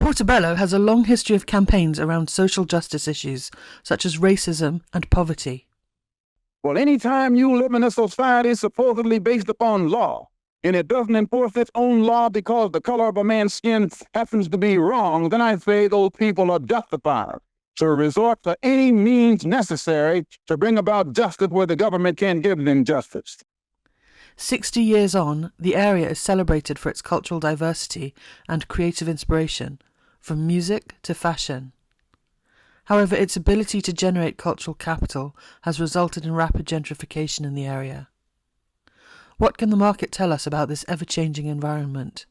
Portobello has a long history of campaigns around social justice issues, such as racism and poverty. Well, anytime you live in a society supposedly based upon law, and it doesn't enforce its own law because the color of a man's skin happens to be wrong, then I say those people are justified to resort to any means necessary to bring about justice where the government can't give them justice. 60 years on, the area is celebrated for its cultural diversity and creative inspiration, from music to fashion. However, its ability to generate cultural capital has resulted in rapid gentrification in the area. What can the market tell us about this ever-changing environment?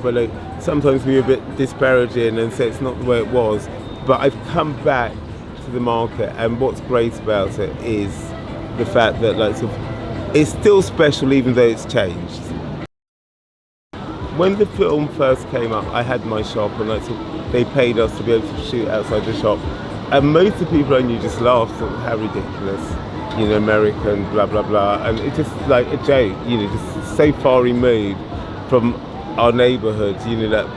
Well, sometimes we're a bit disparaging and say it's not the way it was, but I've come back to the market, and what's great about it is the fact that it's still special even though it's changed. When the film first came up, I had my shop, and they paid us to be able to shoot outside the shop, and most of the people I knew just laughed, how ridiculous, American, blah blah blah, and it's just like a joke, just so far removed from our neighbourhood,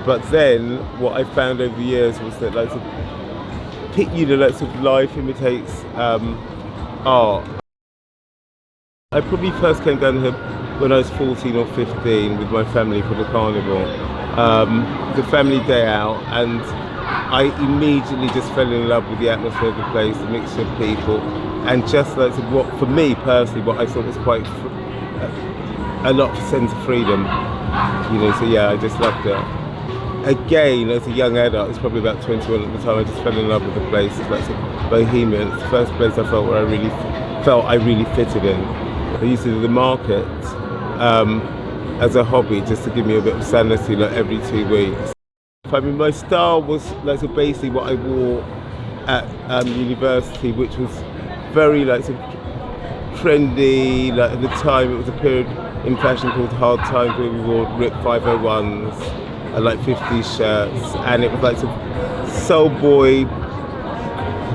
But then what I found over the years was that life imitates art. I probably first came down here when I was 14 or 15 with my family for the carnival, the family day out, and I immediately just fell in love with the atmosphere of the place, the mixture of people, and just what, for me personally, what I thought was quite a lot of sense of freedom, so yeah, I just loved it. Again, as a young adult, it's probably about 21 at the time, I just fell in love with the place. It's like bohemian. It's the first place I felt where I really fitted in. I used to do the market as a hobby, just to give me a bit of sanity, every 2 weeks. I mean, my style was basically what I wore at university, which was very trendy. At the time, it was a period in fashion called Hard Times, where we wore ripped 501s and 50s shirts, and it was soul boy,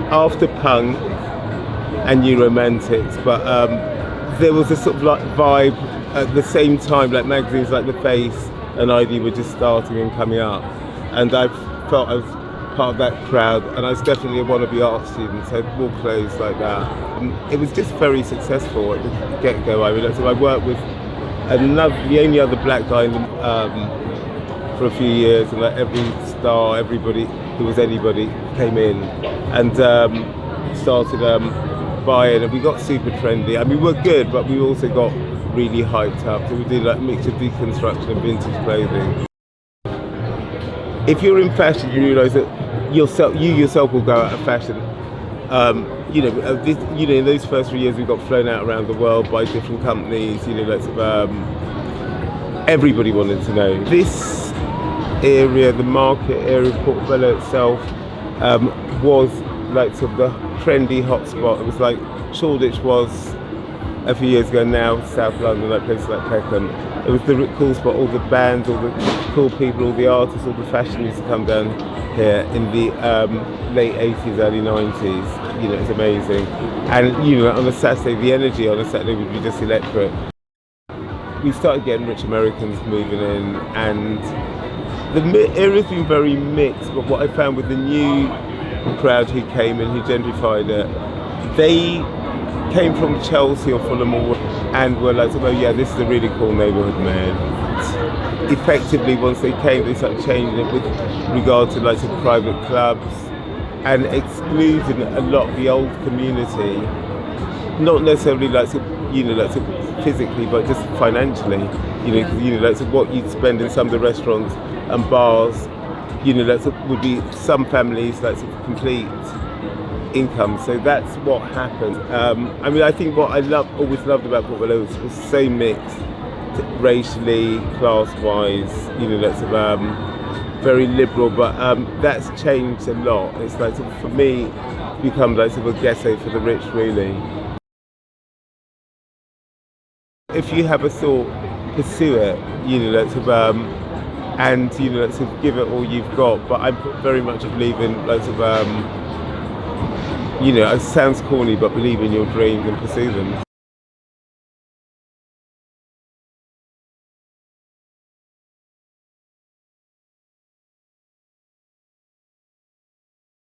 after punk and new romantics, but there was a sort of vibe at the same time, magazines like The Face and ID were just starting and coming up, and I felt I was part of that crowd, and I was definitely a wannabe art student, so I wore clothes like that. It was just very successful at the get-go. I worked with the only other black guy for a few years, and every star, everybody who was anybody came in and started buying, and we got super trendy. I mean, we were good, but we also got really hyped up. So we did a mix of deconstruction and vintage clothing. If you're in fashion, you realise that you yourself will go out of fashion. In those first 3 years, we got flown out around the world by different companies. Everybody wanted to know. This area, the market area, Portobello itself, was the trendy hotspot. It was like Shoreditch was a few years ago now, South London, places like Peckham. It was the cool spot, all the bands, all the cool people, all the artists, all the fashion used to come down here in the late 80s, early 90s. It was amazing. And on a Saturday, the energy on a Saturday would be just electric. We started getting rich Americans moving in, and the area's been very mixed, but what I found with the new crowd who came in, who gentrified it, they came from Chelsea or Fulham and were oh yeah, this is a really cool neighbourhood, man. Effectively, once they came, they started changing it with regard to private clubs and excluding a lot of the old community, not necessarily physically, but just financially. What you'd spend in some of the restaurants and bars, would be some families complete income. So that's what happened. I mean, I think what I always loved about Portobello was so mixed, racially, class-wise. Very liberal, but that's changed a lot. It's for me, become a ghetto for the rich, really. If you have a thought, pursue it. And give it all you've got. But I very much believe in it sounds corny, but believe in your dreams and pursue them.